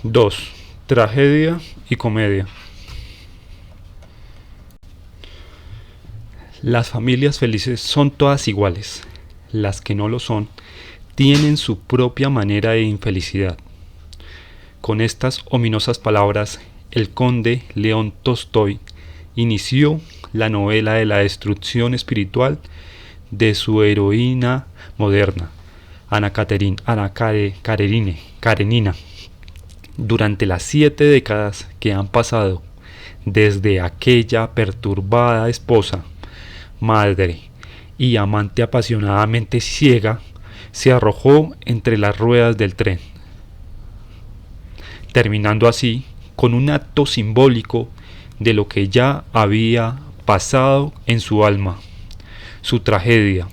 2. Tragedia y comedia. Las familias felices son todas iguales. Las que no lo son tienen su propia manera de infelicidad. Con estas ominosas palabras, el conde León Tolstói inició la novela de la destrucción espiritual de su heroína moderna, Ana Karenina. Durante las 7 décadas que han pasado desde aquella perturbada esposa, madre y amante apasionadamente ciega se arrojó entre las ruedas del tren, terminando así con un acto simbólico de lo que ya había pasado en su alma, su tragedia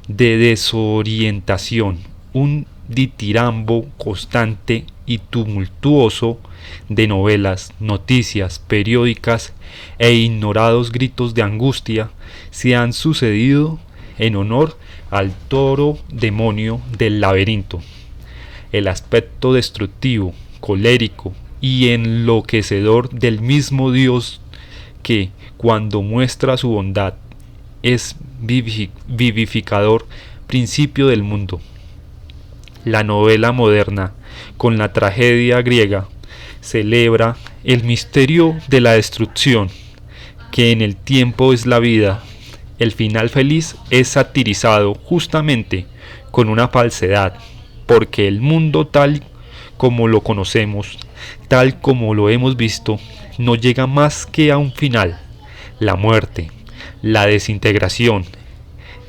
de desorientación, un ditirambo constante y tumultuoso de novelas, noticias periódicas e ignorados gritos de angustia se han sucedido en honor al toro demonio del laberinto. El aspecto destructivo, colérico y enloquecedor del mismo Dios que, cuando muestra su bondad, es vivificador principio del mundo. La novela moderna, con la tragedia griega, celebra el misterio de la destrucción, que en el tiempo es la vida. El final feliz es satirizado justamente con una falsedad, porque el mundo tal como lo conocemos, tal como lo hemos visto, no llega más que a un final: la muerte, la desintegración,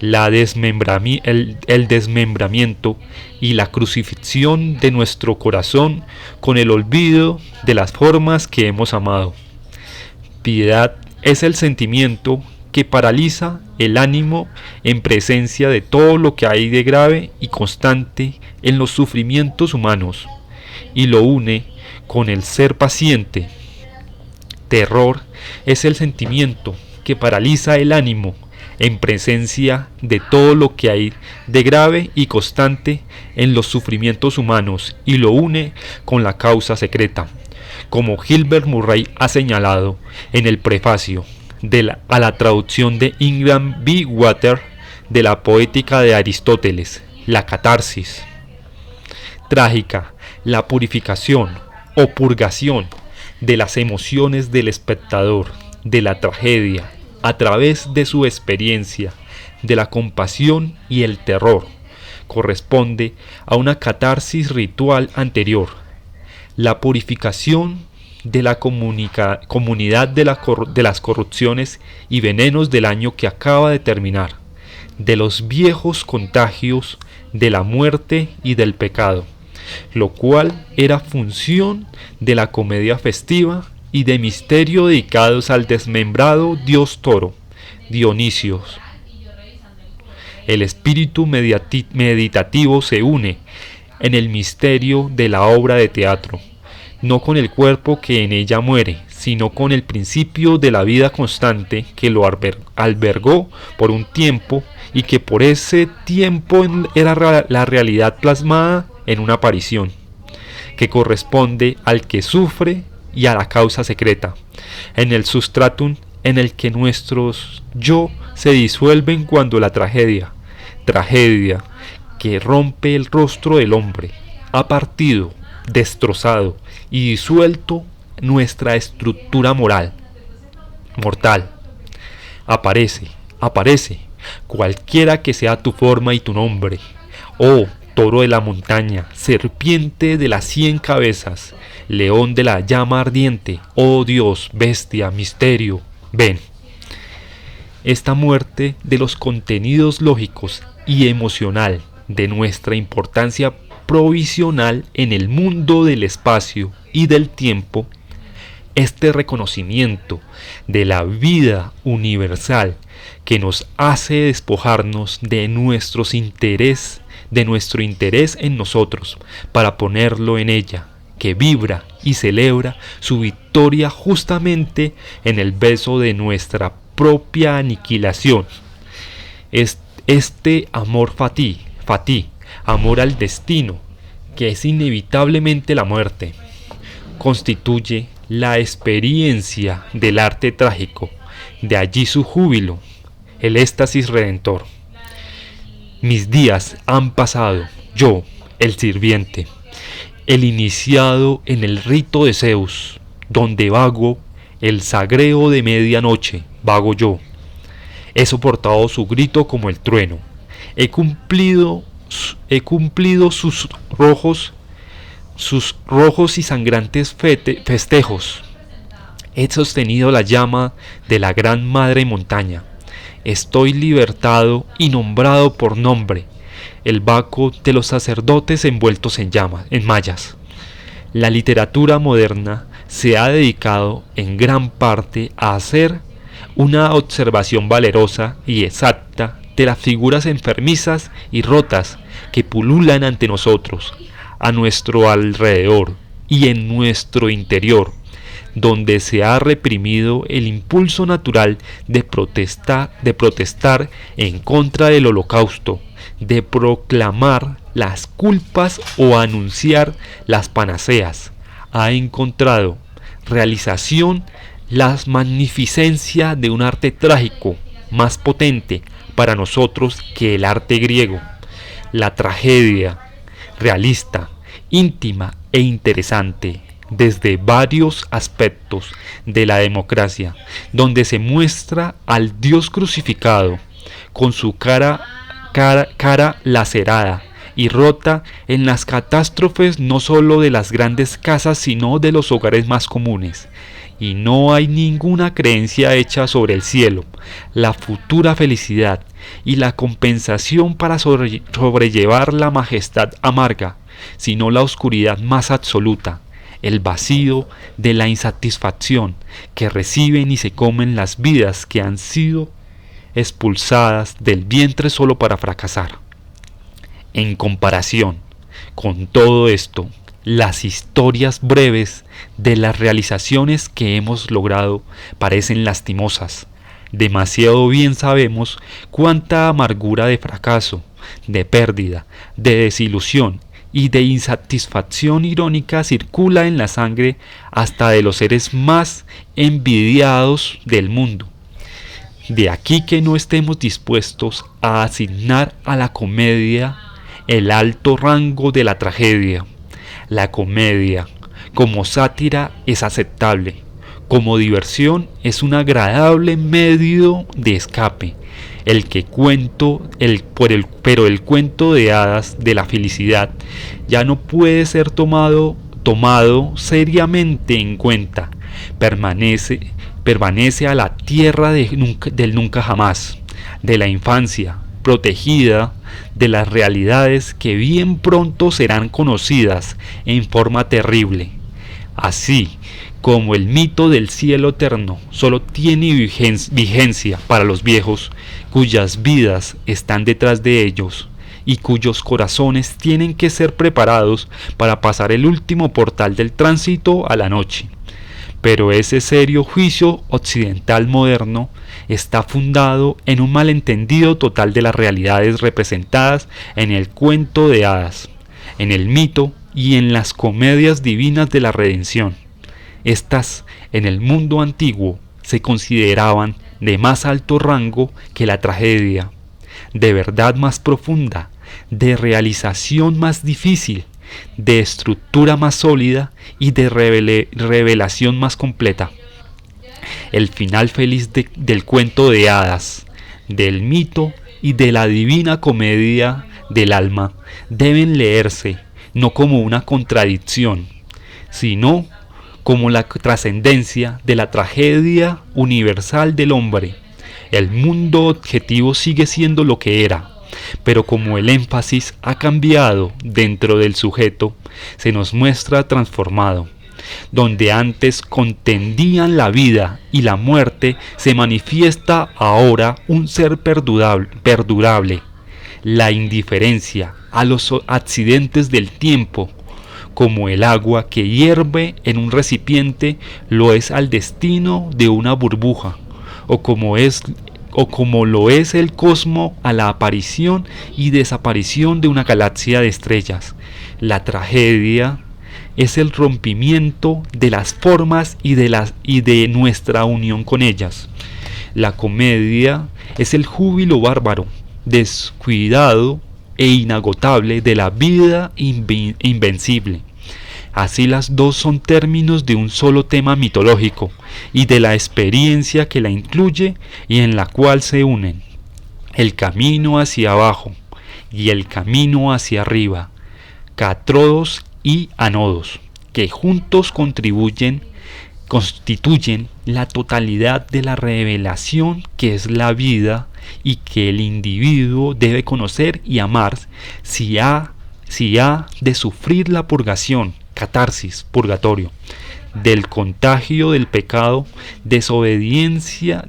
el desmembramiento y la crucifixión de nuestro corazón con el olvido de las formas que hemos amado. Piedad es el sentimiento que paraliza el ánimo en presencia de todo lo que hay de grave y constante en los sufrimientos humanos, y lo une con el ser paciente. Terror es el sentimiento que paraliza el ánimo en presencia de todo lo que hay de grave y constante en los sufrimientos humanos, y lo une con la causa secreta, como Gilbert Murray ha señalado en el prefacio a la traducción de Ingram B. Water de la Poética de Aristóteles: la catarsis trágica, la purificación o purgación de las emociones del espectador de la tragedia a través de su experiencia de la compasión y el terror, corresponde a una catarsis ritual anterior. La purificación de la comunidad de las corrupciones y venenos del año que acaba de terminar, de los viejos contagios de la muerte y del pecado, lo cual era función de la comedia festiva y de misterio dedicados al desmembrado dios toro, Dionisios. El espíritu meditativo se une en el misterio de la obra de teatro, no con el cuerpo que en ella muere, sino con el principio de la vida constante que lo albergó por un tiempo y que por ese tiempo era la realidad plasmada en una aparición, que corresponde al que sufre y a la causa secreta, en el sustratum en el que nuestros yo se disuelven cuando la tragedia que rompe el rostro del hombre, ha partido, destrozado y disuelto nuestra estructura mortal. Aparece, cualquiera que sea tu forma y tu nombre, oh toro de la montaña, serpiente de las 100 cabezas, león de la llama ardiente, oh Dios, bestia, misterio, ven. Esta muerte de los contenidos lógicos y emocional de nuestra importancia provisional en el mundo del espacio y del tiempo, este reconocimiento de la vida universal que nos hace despojarnos de nuestro interés en nosotros para ponerlo en ella, que vibra y celebra su victoria justamente en el beso de nuestra propia aniquilación. Este amor fatí, amor al destino, que es inevitablemente la muerte, constituye la experiencia del arte trágico, de allí su júbilo, el éxtasis redentor. Mis días han pasado, yo, el sirviente, el iniciado en el rito de Zeus, donde vago el sagreo de medianoche, vago yo. He soportado su grito como el trueno, he cumplido sus rojos y sangrantes festejos. He sostenido la llama de la gran madre montaña. Estoy libertado y nombrado por nombre, el Baco de los sacerdotes envueltos en llamas, en mallas. La literatura moderna se ha dedicado en gran parte a hacer una observación valerosa y exacta de las figuras enfermizas y rotas que pululan ante nosotros, a nuestro alrededor y en nuestro interior, donde se ha reprimido el impulso natural de protestar en contra del holocausto, de proclamar las culpas o anunciar las panaceas. Ha encontrado realización la magnificencia de un arte trágico más potente para nosotros que el arte griego, la tragedia realista, íntima e interesante desde varios aspectos de la democracia, donde se muestra al Dios crucificado con su cara lacerada y rota en las catástrofes no sólo de las grandes casas sino de los hogares más comunes. Y no hay ninguna creencia hecha sobre el cielo, la futura felicidad y la compensación para sobrellevar la majestad amarga, sino la oscuridad más absoluta, el vacío de la insatisfacción que reciben y se comen las vidas que han sido expulsadas del vientre solo para fracasar. En comparación con todo esto, las historias breves de las realizaciones que hemos logrado parecen lastimosas. Demasiado bien sabemos cuánta amargura de fracaso, de pérdida, de desilusión y de insatisfacción irónica circula en la sangre hasta de los seres más envidiados del mundo. De aquí que no estemos dispuestos a asignar a la comedia el alto rango de la tragedia. La comedia, como sátira, es aceptable. Como diversión, es un agradable medio de escape. Pero el cuento de hadas de la felicidad ya no puede ser tomado seriamente en cuenta. Permanece a la tierra del nunca jamás, de la infancia, protegida de las realidades que bien pronto serán conocidas en forma terrible. Así como el mito del cielo eterno solo tiene vigencia para los viejos, cuyas vidas están detrás de ellos y cuyos corazones tienen que ser preparados para pasar el último portal del tránsito a la noche. Pero ese serio juicio occidental moderno está fundado en un malentendido total de las realidades representadas en el cuento de hadas, en el mito y en las comedias divinas de la redención. Estas, en el mundo antiguo, se consideraban de más alto rango que la tragedia, de verdad más profunda, de realización más difícil, de estructura más sólida y de revelación más completa. El final feliz del cuento de hadas, del mito y de la divina comedia del alma deben leerse no como una contradicción, sino como la trascendencia de la tragedia universal del hombre. El mundo objetivo sigue siendo lo que era, pero como el énfasis ha cambiado dentro del sujeto, se nos muestra transformado. Donde antes contendían la vida y la muerte, se manifiesta ahora un ser perdurable, la indiferencia a los accidentes del tiempo, como el agua que hierve en un recipiente lo es al destino de una burbuja, o como es como lo es el cosmos a la aparición y desaparición de una galaxia de estrellas. La tragedia es el rompimiento de las formas y de nuestra unión con ellas. La comedia es el júbilo bárbaro, descuidado e inagotable de la vida invencible. Así las dos son términos de un solo tema mitológico y de la experiencia que la incluye y en la cual se unen el camino hacia abajo y el camino hacia arriba, cátrodos y ánodos, que juntos constituyen la totalidad de la revelación que es la vida y que el individuo debe conocer y amar si ha de sufrir la purgación, catarsis, purgatorio, del contagio del pecado, desobediencia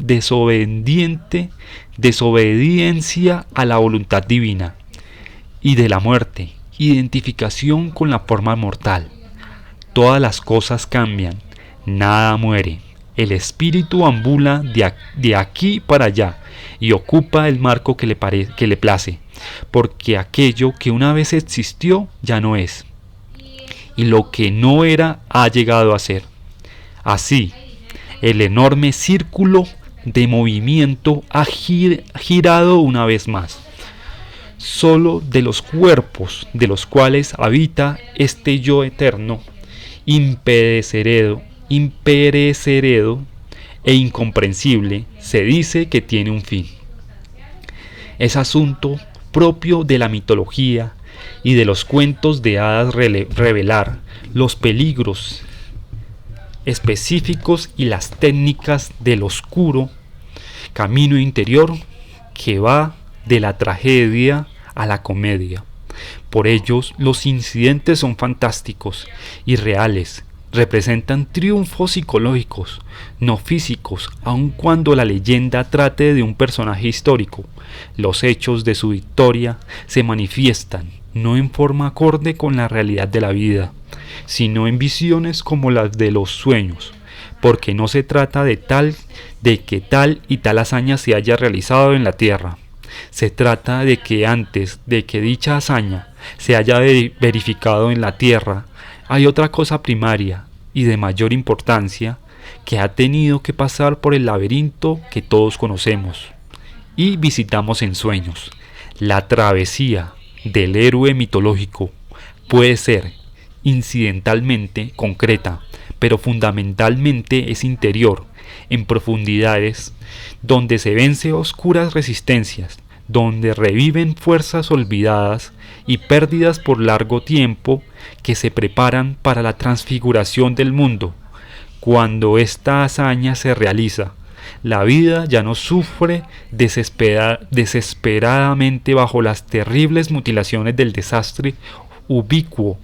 a la voluntad divina, y de la muerte, identificación con la forma mortal. Todas las cosas cambian, nada muere. El espíritu ambula de aquí para allá y ocupa el marco que le place, porque aquello que una vez existió ya no es, y lo que no era ha llegado a ser. Así, el enorme círculo de movimiento ha girado una vez más. Solo de los cuerpos de los cuales habita este yo eterno, imperecedero e incomprensible, se dice que tiene un fin. Es asunto propio de la mitología y de los cuentos de hadas revelar los peligros específicos y las técnicas del oscuro camino interior que va de la tragedia a la comedia. Por ellos los incidentes son fantásticos y reales, representan triunfos psicológicos, no físicos, aun cuando la leyenda trate de un personaje histórico. Los hechos de su victoria se manifiestan no en forma acorde con la realidad de la vida, sino en visiones como las de los sueños, porque no se trata de que tal y tal hazaña se haya realizado en la tierra. Se trata de que antes de que dicha hazaña se haya verificado en la tierra, hay otra cosa primaria y de mayor importancia que ha tenido que pasar por el laberinto que todos conocemos y visitamos en sueños. La travesía del héroe mitológico puede ser incidentalmente concreta, pero fundamentalmente es interior, en profundidades donde se vence oscuras resistencias, donde reviven fuerzas olvidadas y perdidas por largo tiempo que se preparan para la transfiguración del mundo. Cuando esta hazaña se realiza, la vida ya no sufre desesperadamente bajo las terribles mutilaciones del desastre ubicuo,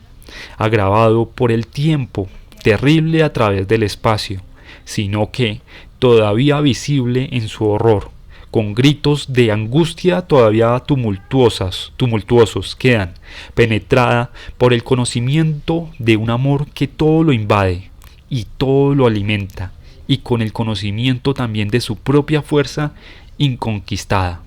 agravado por el tiempo, terrible a través del espacio, sino que, todavía visible en su horror, con gritos de angustia todavía tumultuosos quedan, penetrada por el conocimiento de un amor que todo lo invade y todo lo alimenta, y con el conocimiento también de su propia fuerza inconquistada.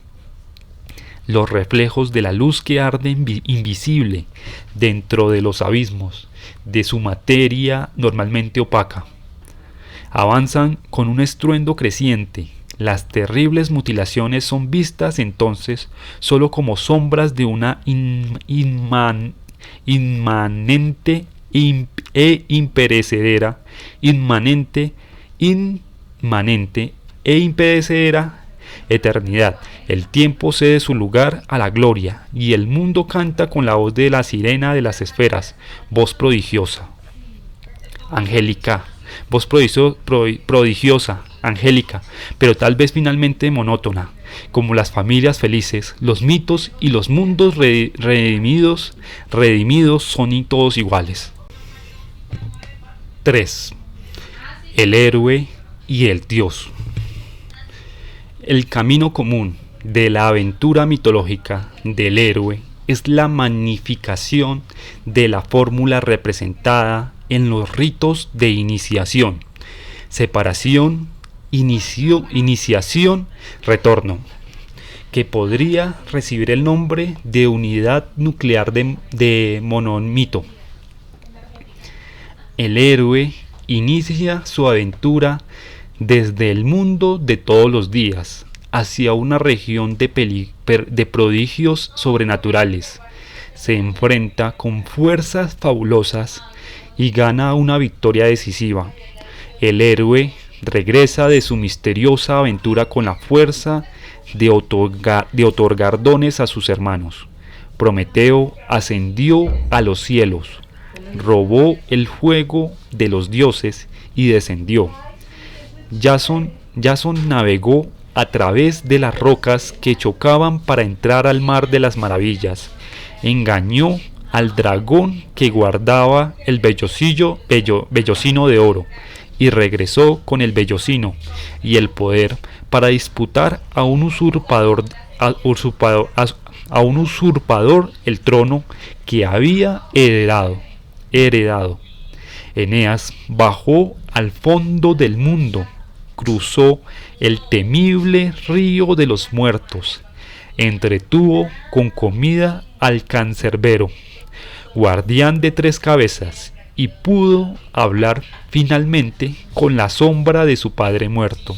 Los reflejos de la luz que arde invisible dentro de los abismos de su materia normalmente opaca avanzan con un estruendo creciente. Las terribles mutilaciones son vistas entonces sólo como sombras de una inmanente e imperecedera eternidad. El tiempo cede su lugar a la gloria y el mundo canta con la voz de la sirena de las esferas, voz prodigiosa, angélica, voz prodigiosa, angélica, pero tal vez finalmente monótona, como las familias felices, los mitos y los mundos redimidos son todos iguales. 3. El héroe y el dios. El camino común de la aventura mitológica del héroe es la magnificación de la fórmula representada en los ritos de iniciación, separación iniciación, retorno, que podría recibir el nombre de unidad nuclear de monomito. El héroe inicia su aventura desde el mundo de todos los días hacia una región de prodigios sobrenaturales. Se enfrenta con fuerzas fabulosas y gana una victoria decisiva. El héroe regresa de su misteriosa aventura con la fuerza de otorgar dones a sus hermanos. Prometeo ascendió a los cielos, robó el fuego de los dioses y descendió. Jason navegó a través de las rocas que chocaban para entrar al mar de las maravillas. Engañó al dragón que guardaba el vellocino de oro y regresó con el vellocino y el poder para disputar a un usurpador el trono que había heredado. Eneas bajó al fondo del mundo, cruzó el temible río de los muertos, entretuvo con comida al cancerbero, guardián de 3 cabezas, y pudo hablar finalmente con la sombra de su padre muerto.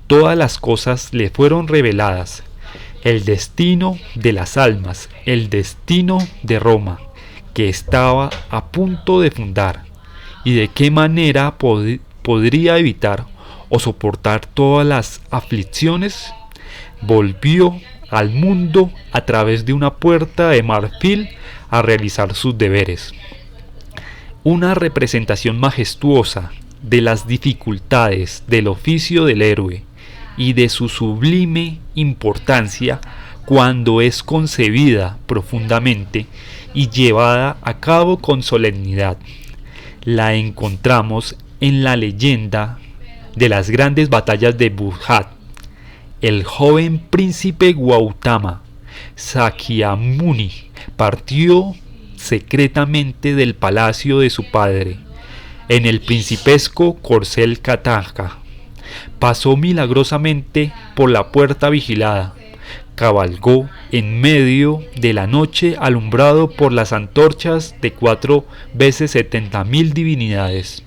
Todas las cosas le fueron reveladas, el destino de las almas, el destino de Roma, que estaba a punto de fundar, y de qué manera podría evitar o soportar todas las aflicciones. Volvió al mundo a través de una puerta de marfil a realizar sus deberes. Una representación majestuosa de las dificultades del oficio del héroe y de su sublime importancia cuando es concebida profundamente y llevada a cabo con solemnidad. La encontramos en la leyenda de las grandes batallas de Buhat. El joven príncipe Gautama Sakyamuni partió secretamente del palacio de su padre en el principesco corcel Kataka. Pasó milagrosamente por la puerta vigilada, cabalgó en medio de la noche alumbrado por las antorchas de 4 veces 70.000 divinidades.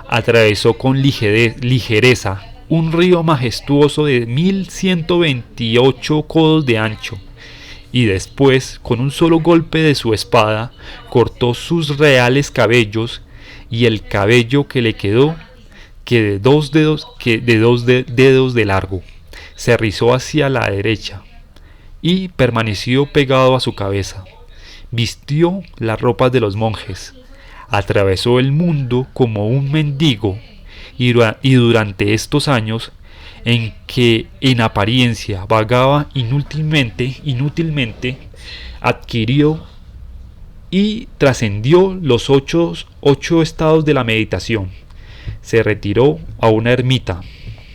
Atravesó con ligereza un río majestuoso de 1128 codos de ancho, y después, con un solo golpe de su espada, cortó sus reales cabellos, y el cabello que le quedó, de 2 dedos de largo, se rizó hacia la derecha y permaneció pegado a su cabeza. Vistió las ropas de los monjes, atravesó el mundo como un mendigo, y durante estos años en que en apariencia vagaba inútilmente, adquirió y trascendió los ocho estados de la meditación. Se retiró a una ermita,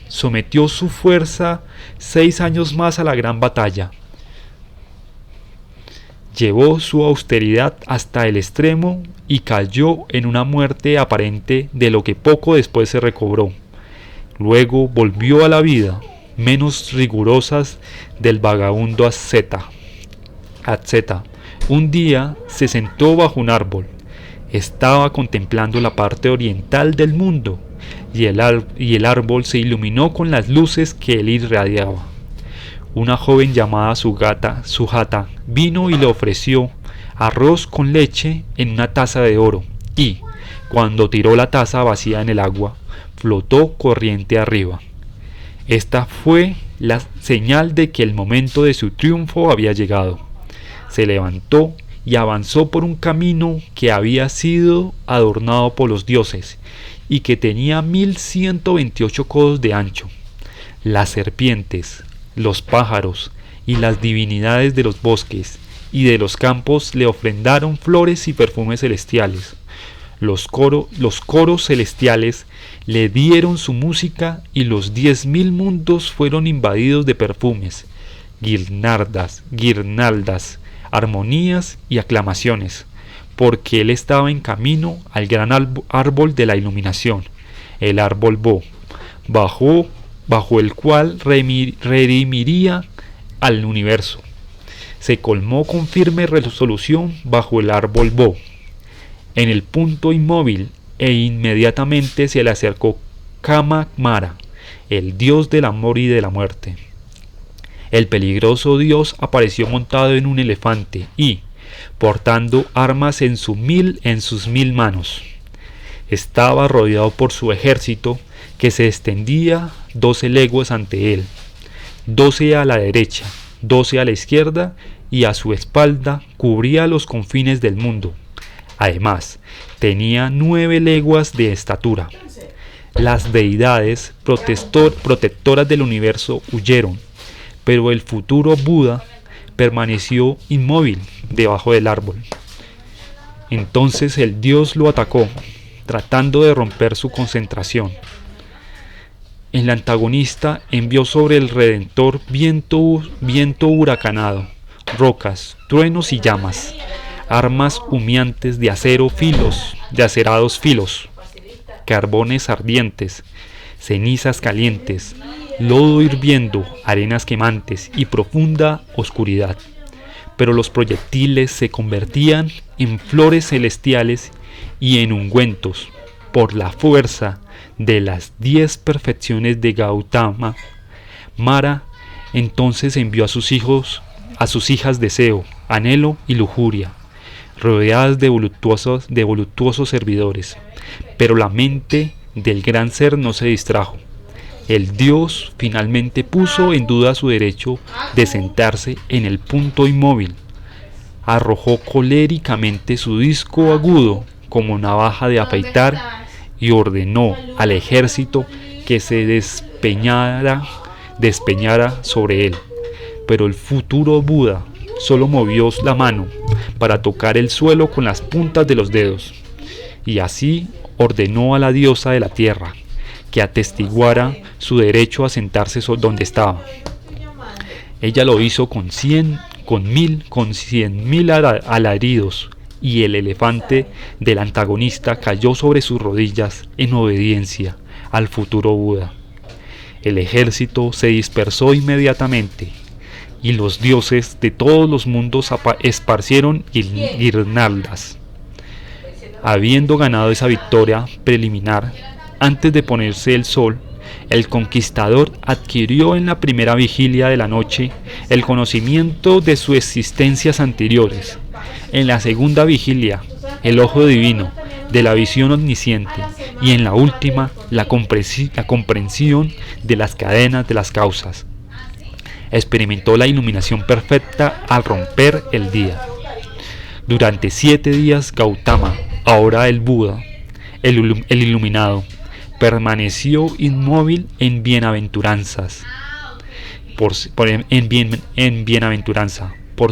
sometió su fuerza 6 años más a la gran batalla, llevó su austeridad hasta el extremo y cayó en una muerte aparente, de lo que poco después se recobró. Luego volvió a la vida menos rigurosas del vagabundo asceta. Un día se sentó bajo un árbol. Estaba contemplando la parte oriental del mundo, y el árbol se iluminó con las luces que él irradiaba. Una joven llamada Sujata vino y le ofreció arroz con leche en una taza de oro, y, cuando tiró la taza vacía en el agua, flotó corriente arriba. Esta fue la señal de que el momento de su triunfo había llegado. Se levantó y avanzó por un camino que había sido adornado por los dioses y que tenía 1128 codos de ancho. Las serpientes, los pájaros y las divinidades de los bosques y de los campos le ofrendaron flores y perfumes celestiales. Los coros celestiales le dieron su música, y los 10.000 mundos fueron invadidos de perfumes, guirnaldas, armonías y aclamaciones, porque él estaba en camino al gran árbol de la iluminación, el árbol Bo. bajo el cual redimiría al universo. Se colmó con firme resolución bajo el árbol Bo, en el punto inmóvil, e inmediatamente se le acercó Kama Mara, el dios del amor y de la muerte. El peligroso dios apareció montado en un elefante y, portando armas en sus 1000 manos. Estaba rodeado por su ejército, que se extendía 12 leguas ante él, 12 a la derecha, 12 a la izquierda, y a su espalda cubría los confines del mundo. Además, tenía 9 leguas de estatura. Las deidades protectoras del universo huyeron, pero el futuro Buda permaneció inmóvil debajo del árbol. Entonces el dios lo atacó, tratando de romper su concentración. El antagonista envió sobre el Redentor viento huracanado, rocas, truenos y llamas, armas humeantes de acerados filos, carbones ardientes, cenizas calientes, lodo hirviendo, arenas quemantes y profunda oscuridad. Pero los proyectiles se convertían en flores celestiales y en ungüentos por la fuerza de las 10 perfecciones de Gautama. Mara entonces envió a sus hijas deseo, anhelo y lujuria, rodeadas de voluptuosos servidores. Pero la mente del gran ser no se distrajo. El dios finalmente puso en duda su derecho de sentarse en el punto inmóvil. Arrojó coléricamente su disco agudo como navaja de afeitar y ordenó al ejército que se despeñara sobre él. Pero el futuro Buda solo movió la mano para tocar el suelo con las puntas de los dedos, y así ordenó a la diosa de la tierra que atestiguara su derecho a sentarse donde estaba. Ella lo hizo con 100.000 alaridos, y el elefante del antagonista cayó sobre sus rodillas en obediencia al futuro Buda. El ejército se dispersó inmediatamente, y los dioses de todos los mundos esparcieron guirnaldas. Habiendo ganado esa victoria preliminar, antes de ponerse el sol, el conquistador adquirió en la primera vigilia de la noche el conocimiento de sus existencias anteriores. En la segunda vigilia, el ojo divino de la visión omnisciente, y en la última, la comprensión de las cadenas de las causas. Experimentó la iluminación perfecta al romper el día. Durante 7 días Gautama, ahora el Buda, el iluminado, permaneció inmóvil en bienaventuranza. Por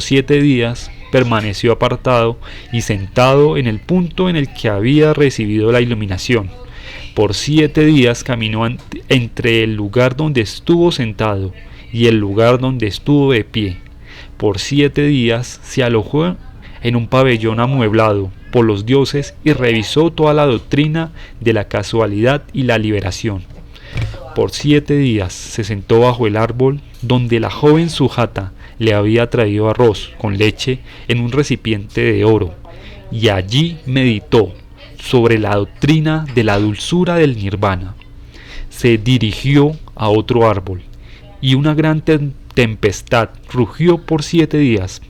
7 días permaneció apartado y sentado en el punto en el que había recibido la iluminación. Por 7 días caminó entre el lugar donde estuvo sentado y el lugar donde estuvo de pie. Por 7 días se alojó en un pabellón amueblado por los dioses y revisó toda la doctrina de la casualidad y la liberación. Por 7 días se sentó bajo el árbol donde la joven Sujata le había traído arroz con leche en un recipiente de oro, y allí meditó sobre la doctrina de la dulzura del nirvana. Se dirigió a otro árbol, y una gran tempestad rugió por 7 días.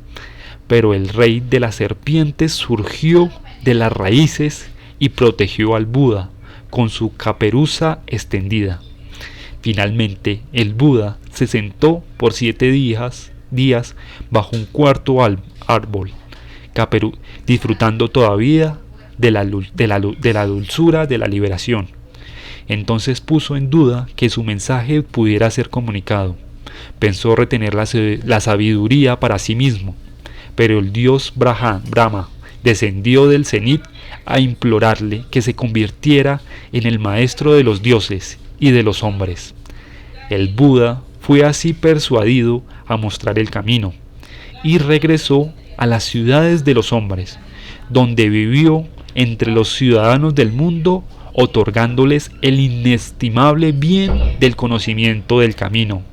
Pero el rey de las serpientes surgió de las raíces y protegió al Buda con su caperuza extendida. Finalmente, el Buda se sentó por 7 días bajo un cuarto árbol, disfrutando todavía de la dulzura de la liberación. Entonces puso en duda que su mensaje pudiera ser comunicado. Pensó retener la sabiduría para sí mismo. Pero el dios Brahma descendió del cenit a implorarle que se convirtiera en el maestro de los dioses y de los hombres. El Buda fue así persuadido a mostrar el camino, y regresó a las ciudades de los hombres, donde vivió entre los ciudadanos del mundo otorgándoles el inestimable bien del conocimiento del camino.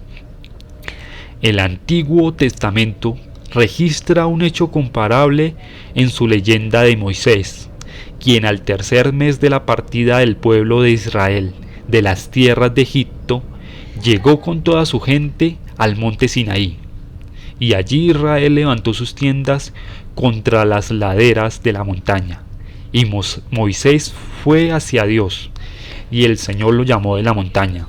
El Antiguo Testamento registra un hecho comparable en su leyenda de Moisés, quien al tercer mes de la partida del pueblo de Israel de las tierras de Egipto, llegó con toda su gente al monte Sinaí, y allí Israel levantó sus tiendas contra las laderas de la montaña, y Moisés fue hacia Dios, y el Señor lo llamó de la montaña.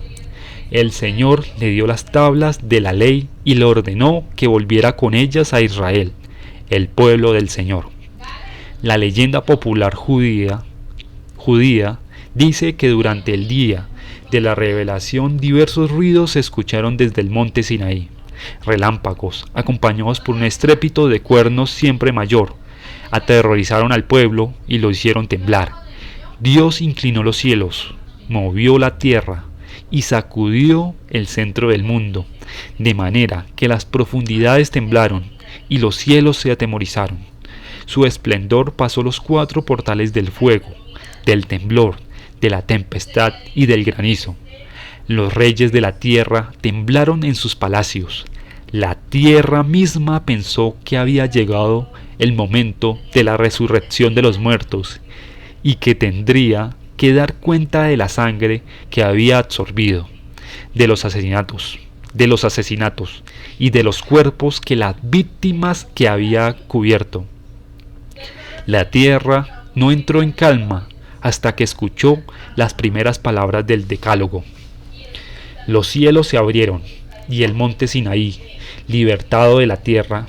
El Señor le dio las tablas de la ley y le ordenó que volviera con ellas a Israel, el pueblo del Señor. La leyenda popular judía dice que durante el día de la revelación diversos ruidos se escucharon desde el monte Sinaí, relámpagos, acompañados por un estrépito de cuernos siempre mayor, aterrorizaron al pueblo y lo hicieron temblar. Dios inclinó los cielos, movió la tierra y sacudió el centro del mundo, de manera que las profundidades temblaron y los cielos se atemorizaron. Su esplendor pasó los 4 portales del fuego, del temblor, de la tempestad y del granizo. Los reyes de la tierra temblaron en sus palacios. La tierra misma pensó que había llegado el momento de la resurrección de los muertos y que tendría que dar cuenta de la sangre que había absorbido, de los asesinatos y de los cuerpos que las víctimas que había cubierto. La tierra no entró en calma hasta que escuchó las primeras palabras del Decálogo. Los cielos se abrieron y el monte Sinaí, libertado de la tierra,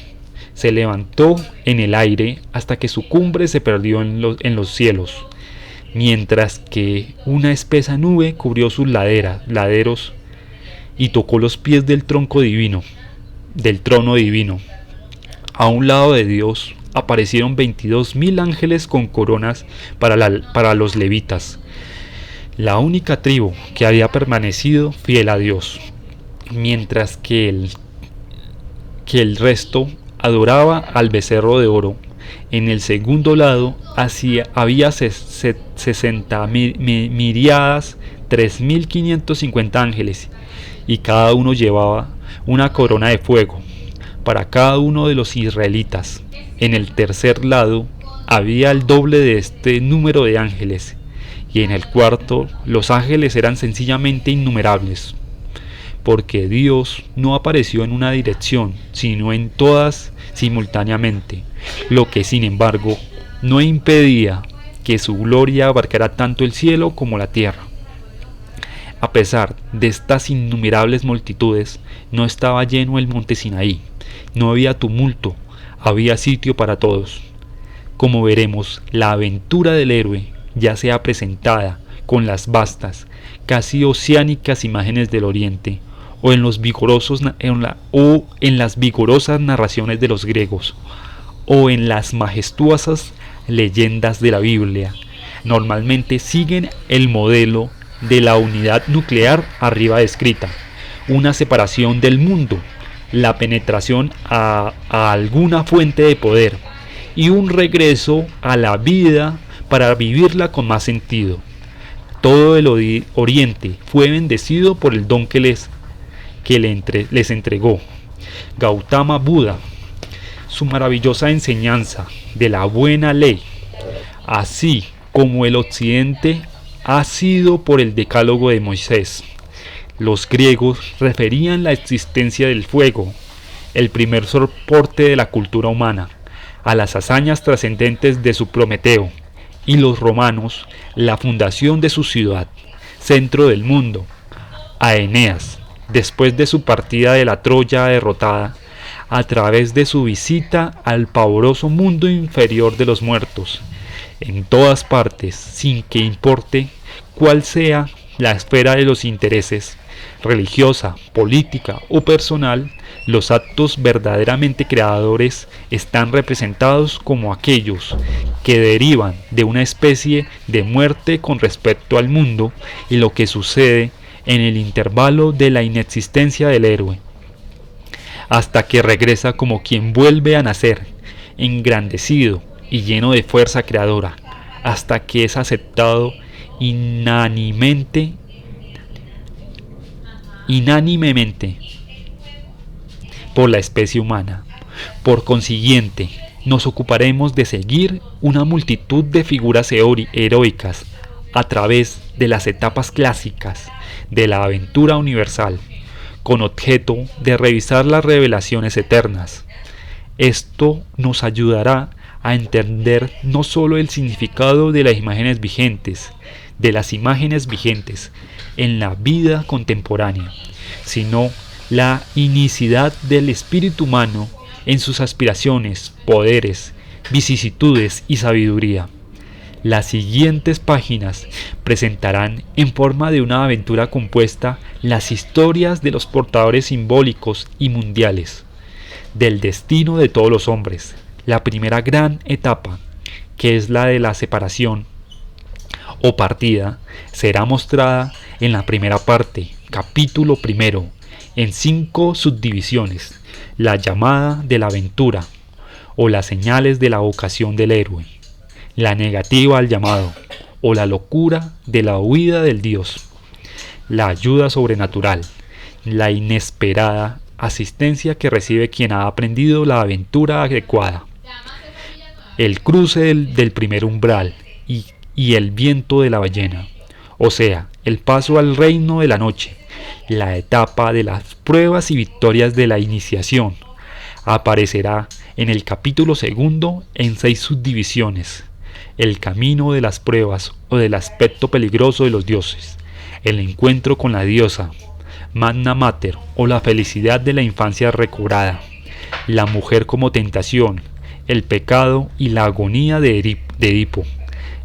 se levantó en el aire hasta que su cumbre se perdió en los cielos, mientras que una espesa nube cubrió sus laderos y tocó los pies del trono divino. A un lado de Dios aparecieron 22.000 ángeles con coronas para los levitas, la única tribu que había permanecido fiel a Dios, mientras que el resto adoraba al becerro de oro. En el segundo lado había 60 miriadas, 3.550 ángeles, y cada uno llevaba una corona de fuego para cada uno de los israelitas. En el tercer lado había el doble de este número de ángeles, y en el cuarto los ángeles eran sencillamente innumerables, porque Dios no apareció en una dirección, sino en todas simultáneamente, lo que sin embargo no impedía que su gloria abarcara tanto el cielo como la tierra. A pesar de estas innumerables multitudes, no estaba lleno el monte Sinaí, no había tumulto, había sitio para todos. Como veremos, la aventura del héroe, ya sea presentada con las vastas, casi oceánicas imágenes del oriente, o en las vigorosas narraciones de los griegos, o en las majestuosas leyendas de la Biblia, normalmente siguen el modelo de la unidad nuclear arriba descrita, una separación del mundo, la penetración a alguna fuente de poder y un regreso a la vida para vivirla con más sentido. Todo el oriente fue bendecido por el don que les entregó Gautama Buda, su maravillosa enseñanza de la buena ley, así como el occidente ha sido por el Decálogo de Moisés. Los griegos referían la existencia del fuego, el primer soporte de la cultura humana, a las hazañas trascendentes de su Prometeo, y los romanos la fundación de su ciudad, centro del mundo, a Eneas, después de su partida de la Troya derrotada, a través de su visita al pavoroso mundo inferior de los muertos. En todas partes, sin que importe cuál sea la esfera de los intereses, religiosa, política o personal, los actos verdaderamente creadores están representados como aquellos que derivan de una especie de muerte con respecto al mundo y lo que sucede en el intervalo de la inexistencia del héroe, hasta que regresa como quien vuelve a nacer, engrandecido y lleno de fuerza creadora, hasta que es aceptado inánimemente por la especie humana. Por consiguiente, nos ocuparemos de seguir una multitud de figuras heroicas a través de las etapas clásicas de la aventura universal, con objeto de revisar las revelaciones eternas. Esto nos ayudará a entender no solo el significado de las imágenes vigentes en la vida contemporánea, sino la inicidad del espíritu humano en sus aspiraciones, poderes, vicisitudes y sabiduría. Las siguientes páginas presentarán en forma de una aventura compuesta las historias de los portadores simbólicos y mundiales del destino de todos los hombres. La primera gran etapa, que es la de la separación o partida, será mostrada en la primera parte, capítulo primero, en 5 subdivisiones: la llamada de la aventura o las señales de la vocación del héroe, la negativa al llamado o la locura de la huida del Dios, la ayuda sobrenatural, la inesperada asistencia que recibe quien ha aprendido la aventura adecuada, el cruce del primer umbral y el viento de la ballena, o sea, el paso al reino de la noche, la etapa de las pruebas y victorias de la iniciación. Aparecerá en el capítulo segundo en 6 subdivisiones: el camino de las pruebas o del aspecto peligroso de los dioses, el encuentro con la diosa, Magna Mater o la felicidad de la infancia recobrada, la mujer como tentación, el pecado y la agonía de Edipo,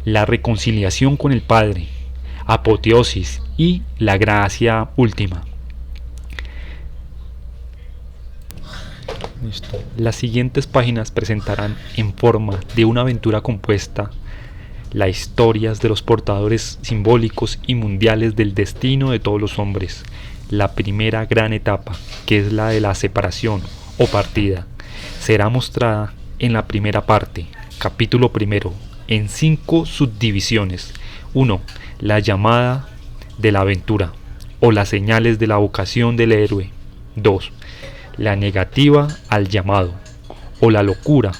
la reconciliación con el Padre, apoteosis y la gracia última. Las siguientes páginas presentarán en forma de una aventura compuesta las historias de los portadores simbólicos y mundiales del destino de todos los hombres. La primera gran etapa, que es la de la separación o partida, será mostrada en la primera parte, capítulo primero, en 5 subdivisiones. 1. La llamada de la aventura o las señales de la vocación del héroe. 2. La negativa al llamado o la locura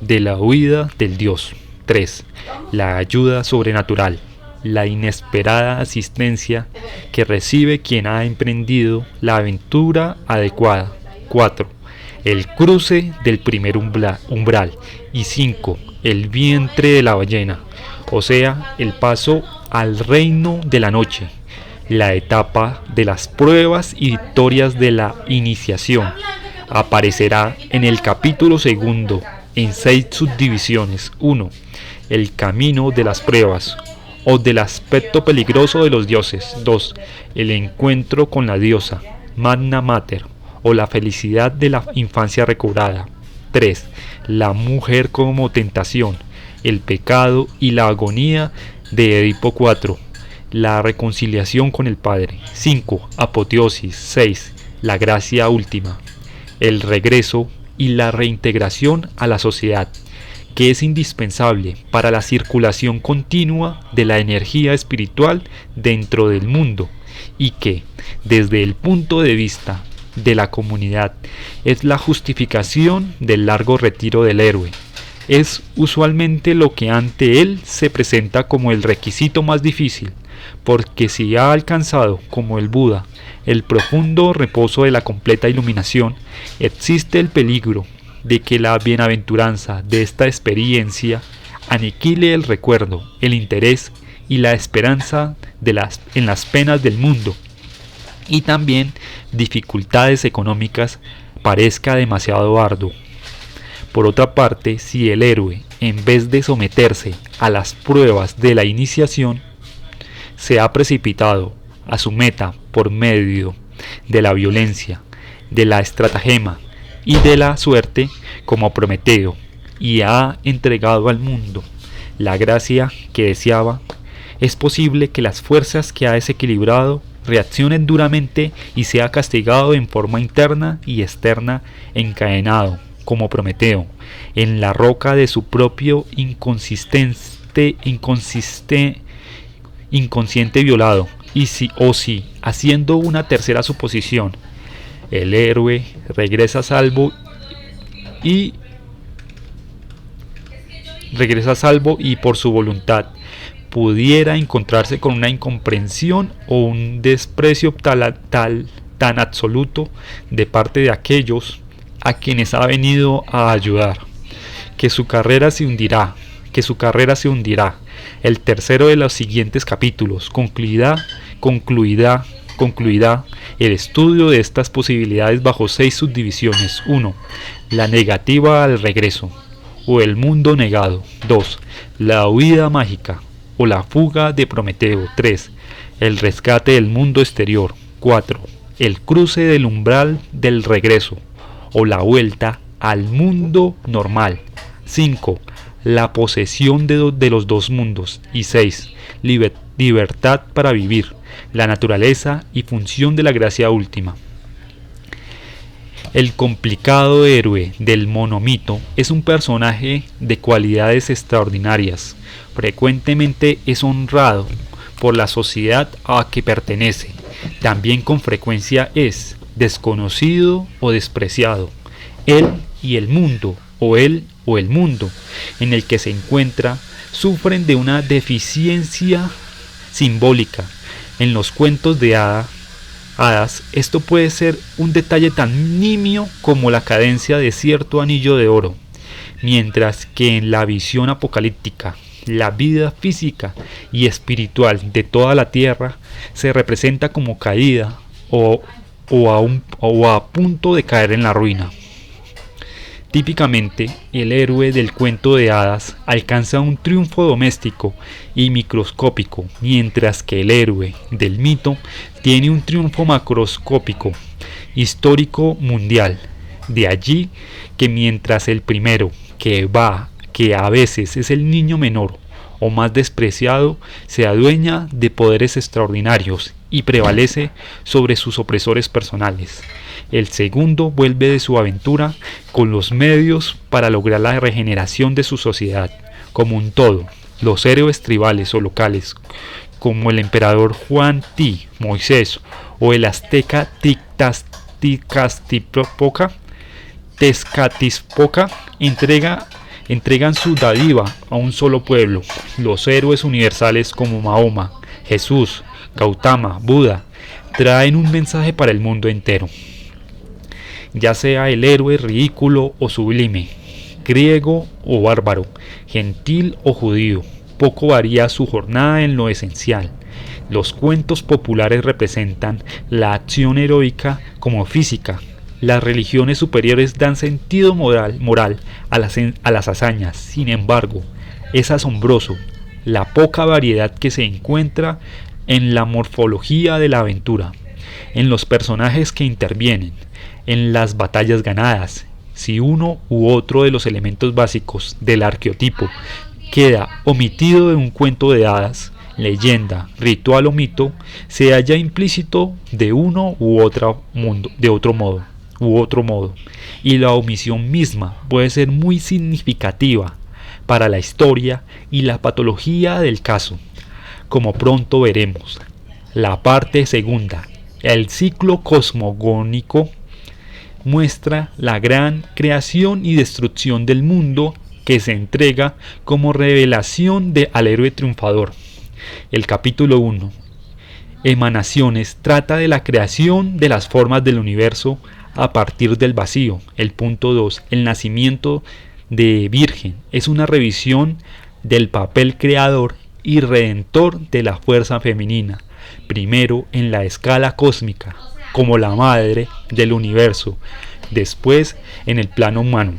de la huida del Dios. 3. La ayuda sobrenatural, la inesperada asistencia que recibe quien ha emprendido la aventura adecuada. 4. El cruce del primer umbral. Y 5. El vientre de la ballena, o sea, el paso al reino de la noche, la etapa de las pruebas y victorias de la iniciación. Aparecerá en el capítulo segundo en 6 subdivisiones. 1. El camino de las pruebas o del aspecto peligroso de los dioses. 2. El encuentro con la diosa, Magna Mater o la felicidad de la infancia recobrada. 3. La mujer como tentación, el pecado y la agonía de Edipo. 4. La reconciliación con el Padre. 5. Apoteosis. 6. La gracia última, el regreso y la reintegración a la sociedad, que es indispensable para la circulación continua de la energía espiritual dentro del mundo y que, desde el punto de vista de la comunidad, es la justificación del largo retiro del héroe. Es usualmente lo que ante él se presenta como el requisito más difícil, porque si ha alcanzado, como el Buda, el profundo reposo de la completa iluminación, existe el peligro de que la bienaventuranza de esta experiencia aniquile el recuerdo, el interés y la esperanza en las penas del mundo, y también dificultades económicas parezca demasiado arduo. Por otra parte, si el héroe, en vez de someterse a las pruebas de la iniciación, se ha precipitado a su meta por medio de la violencia, de la estratagema y de la suerte, como Prometeo, y ha entregado al mundo la gracia que deseaba, es posible que las fuerzas que ha desequilibrado reaccionen duramente y sea castigado en forma interna y externa, encadenado como Prometeo, en la roca de su propio inconsciente violado, y haciendo una tercera suposición, el héroe regresa salvo y por su voluntad pudiera encontrarse con una incomprensión o un desprecio tan absoluto de parte de aquellos a quienes ha venido a ayudar, que su carrera se hundirá. El tercero de los siguientes capítulos concluirá el estudio de estas posibilidades bajo 6 subdivisiones. 1. La negativa al regreso, o el mundo negado. 2. La huida mágica, o la fuga de Prometeo. 3. El rescate del mundo exterior. 4. El cruce del umbral del regreso, o la vuelta al mundo normal. 5. La posesión de los dos mundos. Y 6. Libertad para vivir, la naturaleza y función de la gracia última. El complicado héroe del monomito es un personaje de cualidades extraordinarias. Frecuentemente es honrado por la sociedad a que pertenece. También con frecuencia es desconocido o despreciado. Él y el mundo, o el mundo en el que se encuentra, sufren de una deficiencia simbólica. En los cuentos de hadas, esto puede ser un detalle tan nimio como la cadencia de cierto anillo de oro, mientras que en la visión apocalíptica, la vida física y espiritual de toda la tierra se representa como caída o a punto de caer en la ruina. Típicamente, el héroe del cuento de hadas alcanza un triunfo doméstico y microscópico, mientras que el héroe del mito tiene un triunfo macroscópico, histórico, mundial. De allí que mientras el primero, que a veces es el niño menor o más despreciado, se adueña de poderes extraordinarios y prevalece sobre sus opresores personales, el segundo vuelve de su aventura con los medios para lograr la regeneración de su sociedad como un todo. Los héroes tribales o locales, como el emperador Juan Ti, Moisés, o el azteca Tezcatlipoca, entregan su dádiva a un solo pueblo. Los héroes universales como Mahoma, Jesús, Gautama, Buda, traen un mensaje para el mundo entero. Ya sea el héroe ridículo o sublime, griego o bárbaro, gentil o judío, poco varía su jornada en lo esencial. Los cuentos populares representan la acción heroica como física. Las religiones superiores dan sentido moral a las hazañas. Sin embargo, es asombroso la poca variedad que se encuentra en la morfología de la aventura, en los personajes que intervienen, en las batallas ganadas. Si uno u otro de los elementos básicos del arqueotipo queda omitido de un cuento de hadas, leyenda, ritual o mito, se halla implícito de uno u otro modo, y la omisión misma puede ser muy significativa para la historia y la patología del caso. Como pronto veremos, la parte segunda, el ciclo cosmogónico, muestra la gran creación y destrucción del mundo que se entrega como revelación al héroe triunfador. El capítulo 1, Emanaciones, trata de la creación de las formas del universo a partir del vacío. El punto 2, El nacimiento de Virgen, es una revisión del papel creador y redentor de la fuerza femenina, primero en la escala cósmica, como la madre del universo, después en el plano humano,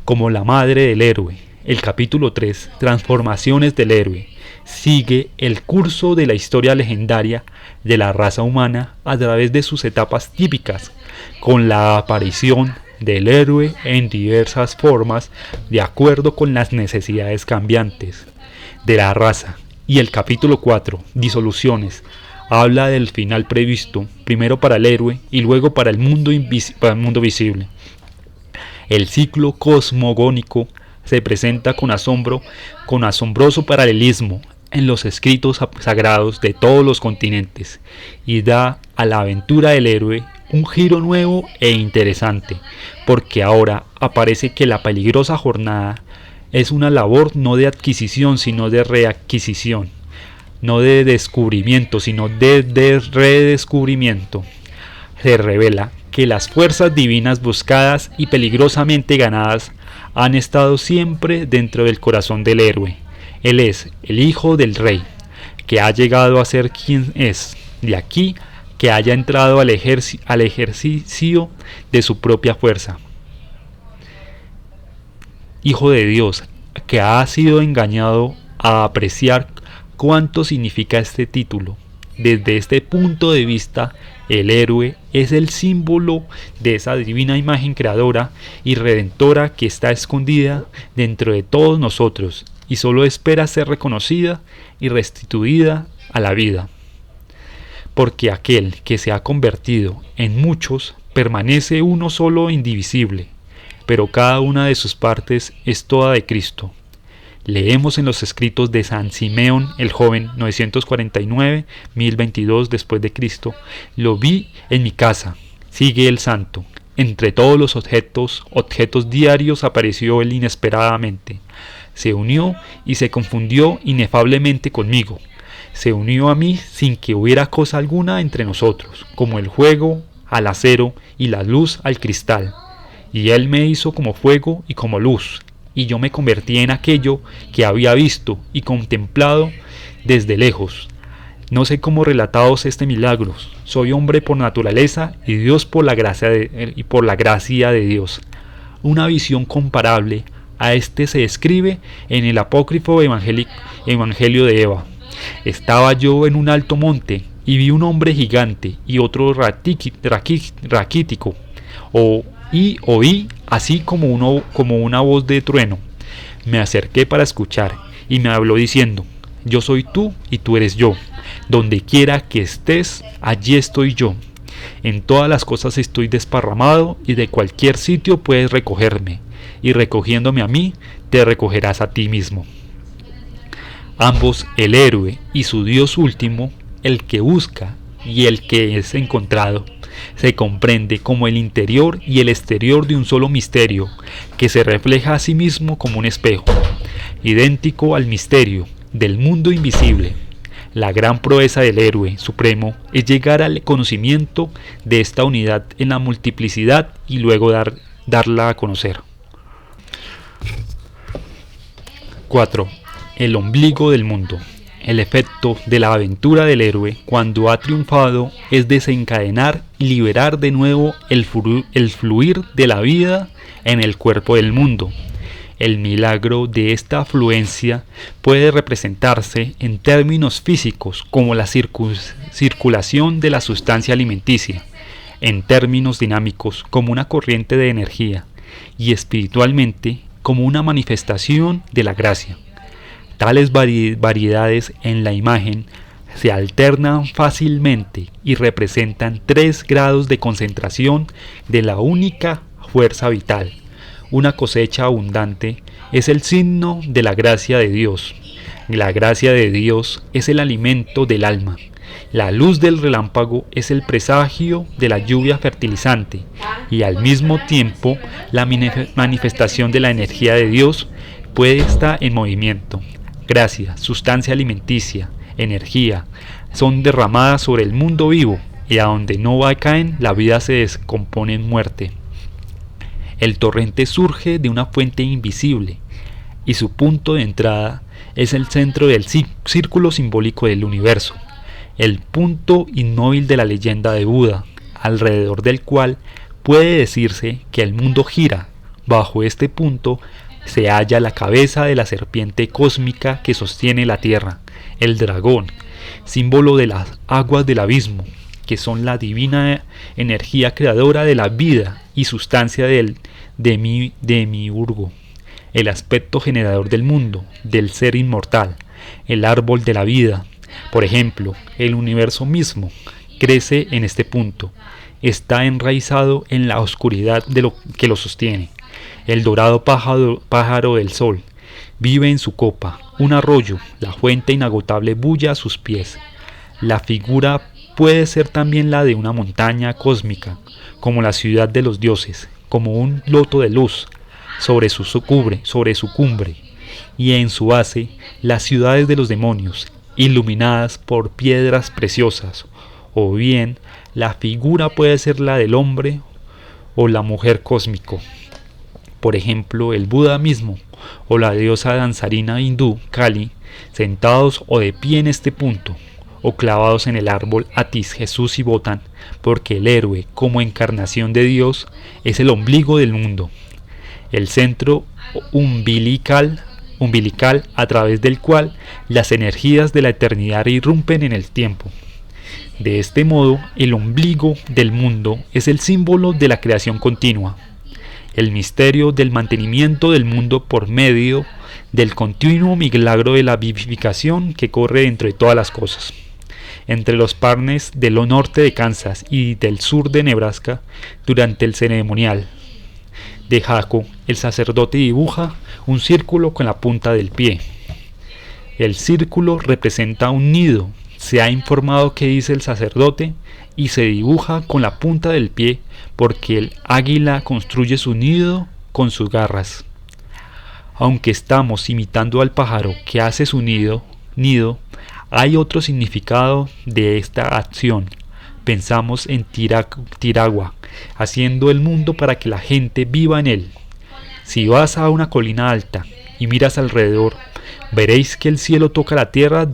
como la madre del héroe. El capítulo 3, Transformaciones del héroe, sigue el curso de la historia legendaria de la raza humana a través de sus etapas típicas, con la aparición del héroe en diversas formas de acuerdo con las necesidades cambiantes de la raza. Y el capítulo 4, Disoluciones, habla del final previsto, primero para el héroe y luego para el mundo visible. El ciclo cosmogónico se presenta con asombroso paralelismo en los escritos sagrados de todos los continentes y da a la aventura del héroe un giro nuevo e interesante, porque ahora aparece que la peligrosa jornada es una labor no de adquisición sino de readquisición, no de descubrimiento sino de redescubrimiento. Se revela que las fuerzas divinas buscadas y peligrosamente ganadas han estado siempre dentro del corazón del héroe. Él es el hijo del rey, que ha llegado a ser quien es, de aquí que haya entrado al ejercicio de su propia fuerza. Hijo de Dios, que ha sido engañado a apreciar cuánto significa este título. Desde este punto de vista, el héroe es el símbolo de esa divina imagen creadora y redentora que está escondida dentro de todos nosotros y solo espera ser reconocida y restituida a la vida. Porque aquel que se ha convertido en muchos permanece uno solo indivisible, pero cada una de sus partes es toda de Cristo. Leemos en los escritos de San Simeón el Joven, 949-1022 después de Cristo: lo vi en mi casa, sigue el santo. Entre todos los objetos diarios apareció él inesperadamente. Se unió y se confundió inefablemente conmigo. Se unió a mí sin que hubiera cosa alguna entre nosotros, como el fuego al acero y la luz al cristal. Y él me hizo como fuego y como luz, y yo me convertí en aquello que había visto y contemplado desde lejos. No sé cómo relataos este milagro. Soy hombre por naturaleza y Dios por la gracia de Dios. Una visión comparable a este se describe en el apócrifo Evangelio de Eva. Estaba yo en un alto monte y vi un hombre gigante y otro raquítico, y oí así como una voz de trueno. Me acerqué para escuchar y me habló diciendo: yo soy tú y tú eres yo. Donde quiera que estés, allí estoy yo. En todas las cosas estoy desparramado y de cualquier sitio puedes recogerme, y recogiéndome a mí, te recogerás a ti mismo. Ambos, el héroe y su Dios último, el que busca y el que es encontrado, se comprende como el interior y el exterior de un solo misterio, que se refleja a sí mismo como un espejo, idéntico al misterio del mundo invisible. La gran proeza del héroe supremo es llegar al conocimiento de esta unidad en la multiplicidad y luego darla a conocer. 4. El ombligo del mundo. El efecto de la aventura del héroe cuando ha triunfado es desencadenar y liberar de nuevo el fluir de la vida en el cuerpo del mundo. El milagro de esta afluencia puede representarse en términos físicos como la circulación de la sustancia alimenticia, en términos dinámicos como una corriente de energía y espiritualmente como una manifestación de la gracia. Tales variedades en la imagen se alternan fácilmente y representan 3 grados de concentración de la única fuerza vital. Una cosecha abundante es el signo de la gracia de Dios. La gracia de Dios es el alimento del alma. La luz del relámpago es el presagio de la lluvia fertilizante y al mismo tiempo la manifestación de la energía de Dios puede estar en movimiento. Gracia, sustancia alimenticia, energía, son derramadas sobre el mundo vivo y a donde no caen, la vida se descompone en muerte. El torrente surge de una fuente invisible y su punto de entrada es el centro del círculo simbólico del universo, el punto inmóvil de la leyenda de Buda, alrededor del cual puede decirse que el mundo gira. Bajo este punto se halla la cabeza de la serpiente cósmica que sostiene la tierra, el dragón, símbolo de las aguas del abismo, que son la divina energía creadora de la vida y sustancia del demiurgo, el aspecto generador del mundo, del ser inmortal, el árbol de la vida. Por ejemplo, el universo mismo crece en este punto, está enraizado en la oscuridad de lo que lo sostiene. El dorado pájaro del sol vive en su copa, un arroyo, la fuente inagotable bulla a sus pies. La figura puede ser también la de una montaña cósmica, como la ciudad de los dioses, como un loto de luz sobre su cumbre, y en su base las ciudades de los demonios, iluminadas por piedras preciosas, o bien la figura puede ser la del hombre o la mujer cósmico, por ejemplo el Buda mismo, o la diosa danzarina hindú Kali, sentados o de pie en este punto, o clavados en el árbol Atis, Jesús y Botán, porque el héroe, como encarnación de Dios, es el ombligo del mundo, el centro umbilical a través del cual las energías de la eternidad irrumpen en el tiempo. De este modo, el ombligo del mundo es el símbolo de la creación continua, el misterio del mantenimiento del mundo por medio del continuo milagro de la vivificación que corre dentro de todas las cosas. Entre los parnes del norte de Kansas y del sur de Nebraska, durante el ceremonial de Jaco, el sacerdote dibuja un círculo con la punta del pie. El círculo representa un nido. Se ha informado que dice el sacerdote y se dibuja con la punta del pie porque el águila construye su nido con sus garras. Aunque estamos imitando al pájaro que hace su nido, hay otro significado de esta acción. Pensamos en Tiragua, haciendo el mundo para que la gente viva en él. Si vas a una colina alta y miras alrededor, veréis que el cielo toca la tierra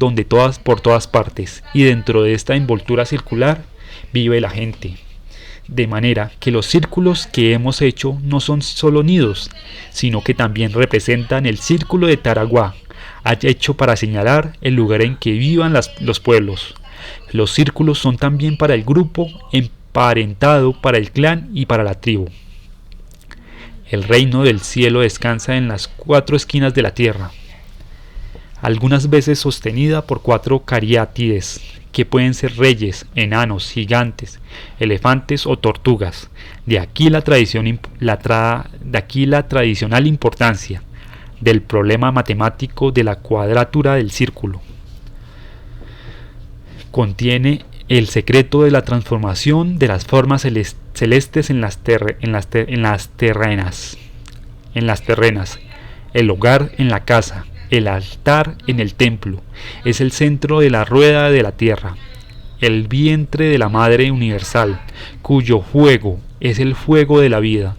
por todas partes, y dentro de esta envoltura circular vive la gente. De manera que los círculos que hemos hecho no son solo nidos, sino que también representan el círculo de Tarawa, hecho para señalar el lugar en que vivan los pueblos. Los círculos son también para el grupo emparentado, para el clan y para la tribu. El reino del cielo descansa en las 4 esquinas de la tierra, algunas veces sostenida por 4 cariátides, que pueden ser reyes, enanos, gigantes, elefantes o tortugas. De aquí la tradicional importancia del problema matemático de la cuadratura del círculo. Contiene el secreto de la transformación de las formas celestes en las terrenas, el hogar en la casa, el altar en el templo. Es el centro de la rueda de la tierra, el vientre de la Madre Universal, cuyo fuego es el fuego de la vida,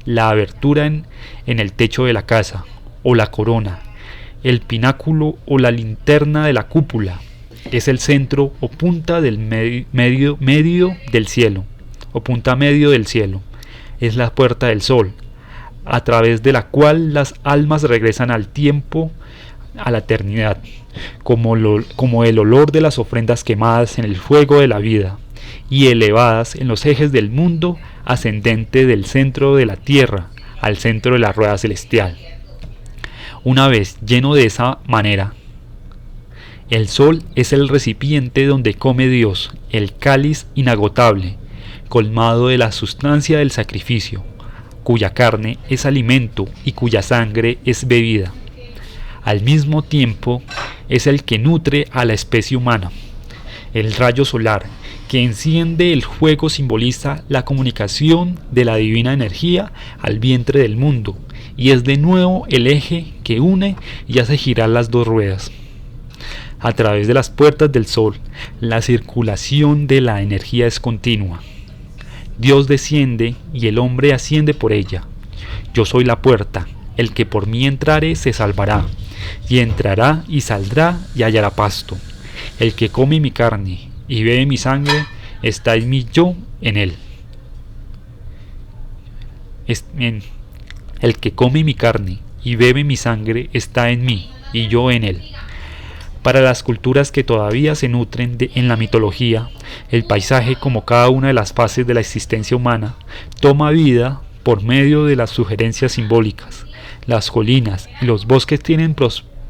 la abertura en el techo de la casa, o la corona, el pináculo o la linterna de la cúpula. Es el centro o punta del medio del cielo, es la puerta del sol, a través de la cual las almas regresan al tiempo, a la eternidad, como el olor de las ofrendas quemadas en el fuego de la vida y elevadas en los ejes del mundo ascendente del centro de la tierra al centro de la rueda celestial. Una vez lleno de esa manera, el sol es el recipiente donde come Dios, el cáliz inagotable, colmado de la sustancia del sacrificio, cuya carne es alimento y cuya sangre es bebida. Al mismo tiempo, es el que nutre a la especie humana. El rayo solar que enciende el fuego simboliza la comunicación de la divina energía al vientre del mundo, y es de nuevo el eje que une y hace girar las 2 ruedas. A través de las puertas del sol, la circulación de la energía es continua. Dios desciende y el hombre asciende por ella. Yo soy la puerta, el que por mí entrare se salvará, y entrará y saldrá y hallará pasto. El que come mi carne y bebe mi sangre, está en mí, yo en él. El que come mi carne y bebe mi sangre está en mí y yo en él. Para las culturas que todavía se nutren en la mitología, el paisaje, como cada una de las fases de la existencia humana, toma vida por medio de las sugerencias simbólicas. Las colinas y los bosques tienen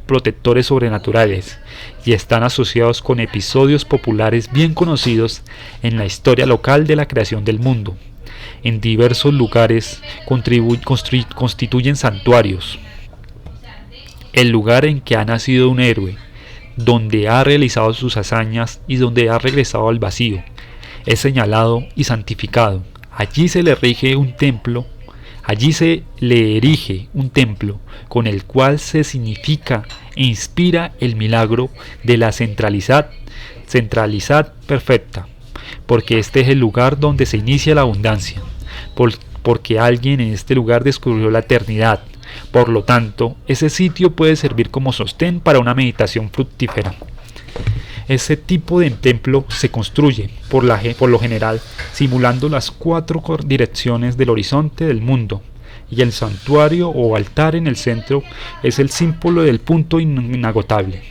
protectores sobrenaturales y están asociados con episodios populares bien conocidos en la historia local de la creación del mundo. en diversos lugares constituyen santuarios. El lugar en que ha nacido un héroe, donde ha realizado sus hazañas y donde ha regresado al vacío, es señalado y santificado. Allí se le erige un templo con el cual se significa e inspira el milagro de la centralidad perfecta, porque este es el lugar donde se inicia la abundancia, porque alguien en este lugar descubrió la eternidad. Por lo tanto, ese sitio puede servir como sostén para una meditación fructífera. Ese tipo de templo se construye, por lo general, simulando las 4 direcciones del horizonte del mundo, y el santuario o altar en el centro es el símbolo del punto inagotable.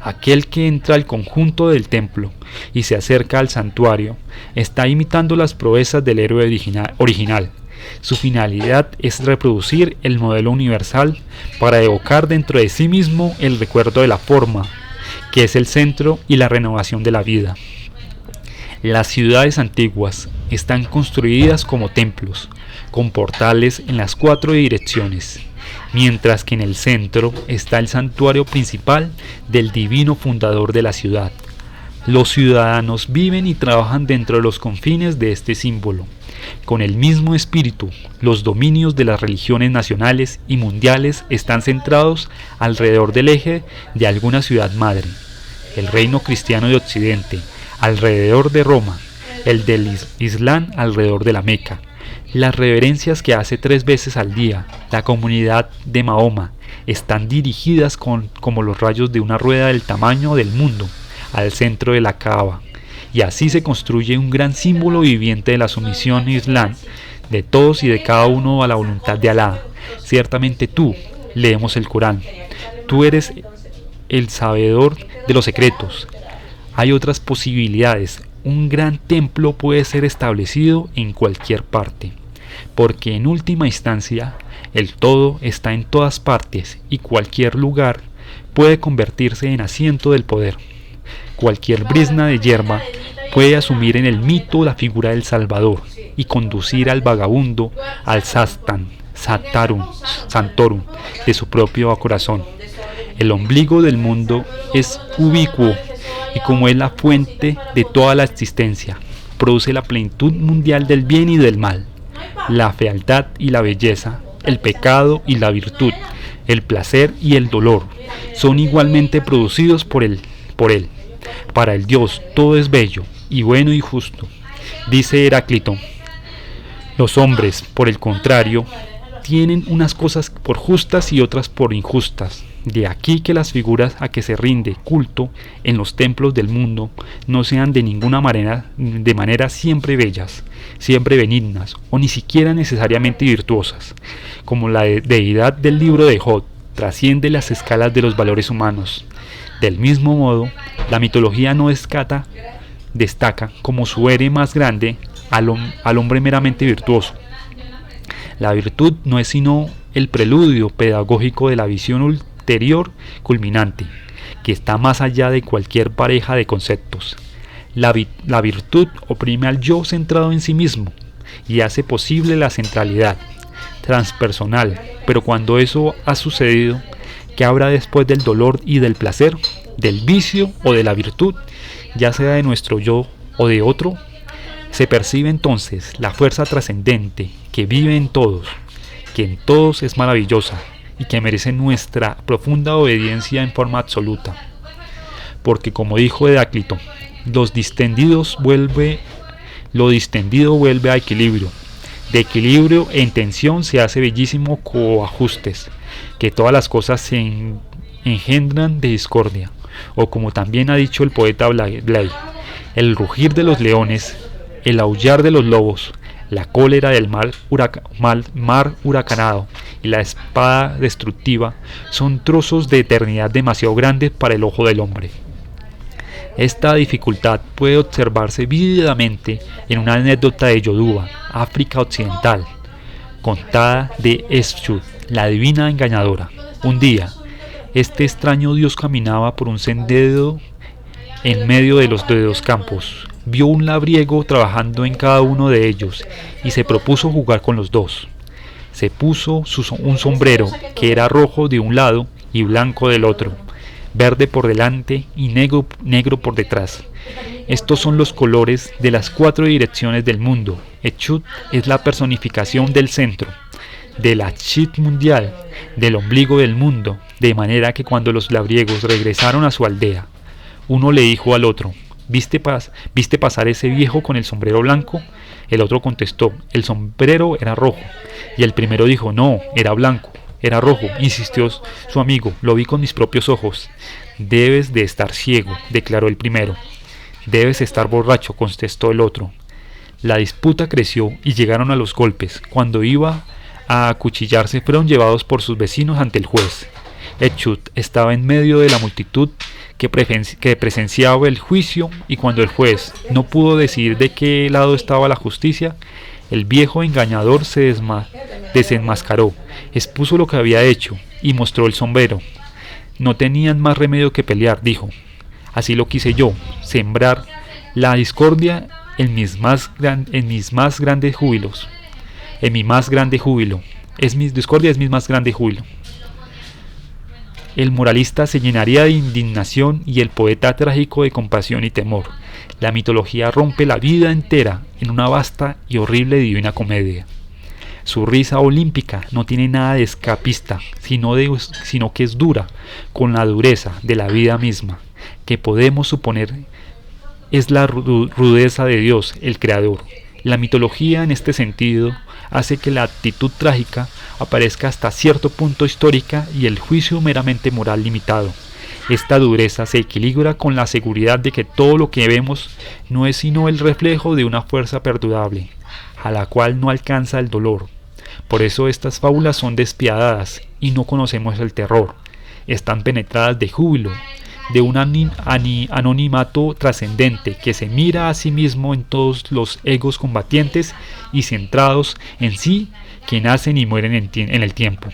Aquel que entra al conjunto del templo y se acerca al santuario está imitando las proezas del héroe original. Su finalidad es reproducir el modelo universal para evocar dentro de sí mismo el recuerdo de la forma, que es el centro y la renovación de la vida. Las ciudades antiguas están construidas como templos, con portales en las 4 direcciones, mientras que en el centro está el santuario principal del divino fundador de la ciudad. Los ciudadanos viven y trabajan dentro de los confines de este símbolo. Con el mismo espíritu, los dominios de las religiones nacionales y mundiales están centrados alrededor del eje de alguna ciudad madre. El reino cristiano de Occidente, alrededor de Roma, el del Islam alrededor de la Meca. Las reverencias que hace 3 veces al día la comunidad de Mahoma están dirigidas como los rayos de una rueda del tamaño del mundo al centro de la Kaaba, y así se construye un gran símbolo viviente de la sumisión islam de todos y de cada uno a la voluntad de Alá. Ciertamente tú, leemos el Corán, tú eres el sabedor de los secretos. Hay otras posibilidades. Un gran templo puede ser establecido en cualquier parte, porque en última instancia el todo está en todas partes y cualquier lugar puede convertirse en asiento del poder. Cualquier brizna de yerba puede asumir en el mito la figura del Salvador y conducir al vagabundo al santorum de su propio corazón. El ombligo del mundo es ubicuo y como es la fuente de toda la existencia, produce la plenitud mundial del bien y del mal, la fealdad y la belleza, el pecado y la virtud, el placer y el dolor, son igualmente producidos por él. Para el Dios todo es bello y bueno y justo. Dice Heráclito: los hombres, por el contrario, tienen unas cosas por justas y otras por injustas. De aquí que las figuras a que se rinde culto en los templos del mundo no sean de ninguna manera siempre bellas, siempre benignas o ni siquiera necesariamente virtuosas, como la deidad del libro de Job trasciende las escalas de los valores humanos. Del mismo modo, la mitología no destaca como su héroe más grande al hombre meramente virtuoso. La virtud no es sino el preludio pedagógico de la visión ulterior culminante, que está más allá de cualquier pareja de conceptos. La virtud oprime al yo centrado en sí mismo y hace posible la centralidad transpersonal, pero cuando eso ha sucedido, ¿qué habrá después del dolor y del placer, del vicio o de la virtud, ya sea de nuestro yo o de otro? Se percibe entonces la fuerza trascendente que vive en todos, que en todos es maravillosa y que merece nuestra profunda obediencia en forma absoluta. Porque como dijo Heráclito, lo distendido vuelve a equilibrio. De equilibrio en tensión se hace bellísimo coajustes, que todas las cosas se engendran de discordia, o como también ha dicho el poeta Blay, el rugir de los leones, el aullar de los lobos, la cólera del mar huracanado y la espada destructiva son trozos de eternidad demasiado grandes para el ojo del hombre. Esta dificultad puede observarse vívidamente en una anécdota de Yoruba, África Occidental, contada de Eschu, la divina engañadora. Un día, este extraño dios caminaba por un sendero en medio de los 2 campos, vio un labriego trabajando en cada uno de ellos y se propuso jugar con los dos. Se puso un sombrero que era rojo de un lado y blanco del otro, verde por delante y negro por detrás. Estos son los colores de las 4 direcciones del mundo. Echut es la personificación del centro, de la Chit mundial, del ombligo del mundo, de manera que cuando los labriegos regresaron a su aldea, uno le dijo al otro: ¿Viste pasar ese viejo con el sombrero blanco? El otro contestó: el sombrero era rojo. Y el primero dijo: no, era blanco. Era rojo, insistió su amigo, lo vi con mis propios ojos. Debes de estar ciego, declaró el primero. Debes estar borracho, contestó el otro. La disputa creció y llegaron a los golpes. Cuando iba a acuchillarse, fueron llevados por sus vecinos ante el juez. Echut estaba en medio de la multitud que presenciaba el juicio, y cuando el juez no pudo decidir de qué lado estaba la justicia, el viejo engañador se desenmascaró, expuso lo que había hecho y mostró el sombrero. No tenían más remedio que pelear, dijo. Así lo quise yo, sembrar la discordia en mi más grande júbilo. Discordia es mi más grande júbilo. El moralista se llenaría de indignación y el poeta trágico de compasión y temor. La mitología rompe la vida entera en una vasta y horrible divina comedia. Su risa olímpica no tiene nada de escapista, sino que es dura, con la dureza de la vida misma, que podemos suponer es la rudeza de Dios, el Creador. La mitología, en este sentido, hace que la actitud trágica aparezca hasta cierto punto histórica y el juicio meramente moral limitado. Esta dureza se equilibra con la seguridad de que todo lo que vemos no es sino el reflejo de una fuerza perdurable, a la cual no alcanza el dolor. Por eso estas fábulas son despiadadas y no conocemos el terror. Están penetradas de júbilo, de un anonimato trascendente que se mira a sí mismo en todos los egos combatientes y centrados en sí que nacen y mueren en el tiempo.